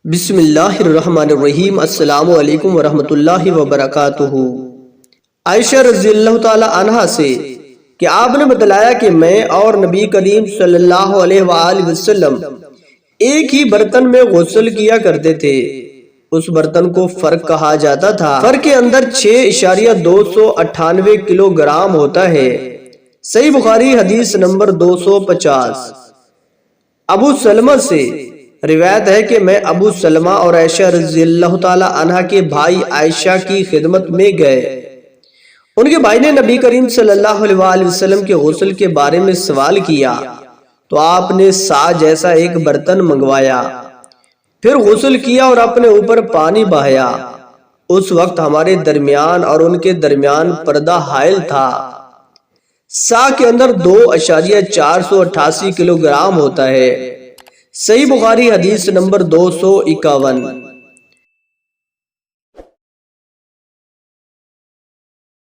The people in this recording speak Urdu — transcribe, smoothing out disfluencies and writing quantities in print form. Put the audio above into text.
بسم اللہ الرحمن الرحیم۔ السلام علیکم ورحمۃ اللہ وبرکاتہ۔ عائشہ رضی اللہ تعالی عنہا سے کہ آپ نے بتلایا کہ میں اور نبی کریم صلی اللہ علیہ وآلہ وسلم ایک ہی برتن میں غسل کیا کرتے تھے۔ اس برتن کو فرق کہا جاتا تھا۔ فرق کے اندر 6.298 کلو گرام ہوتا ہے۔ صحیح بخاری حدیث نمبر 250۔ ابو سلمہ سے روایت ہے کہ میں ابو سلمہ اور عائشہ رضی اللہ تعالی عنہ کے بھائی عائشہ کی خدمت میں گئے۔ ان کے بھائی نے نبی کریم صلی اللہ علیہ وآلہ وسلم کے غسل کے بارے میں سوال کیا تو آپ نے سا جیسا ایک برتن منگوایا، پھر غسل کیا اور اپنے اوپر پانی بہایا۔ اس وقت ہمارے درمیان اور ان کے درمیان پردہ حائل تھا۔ سا کے اندر 2.488 کلو گرام ہوتا ہے۔ صحیح بخاری حدیث نمبر 251۔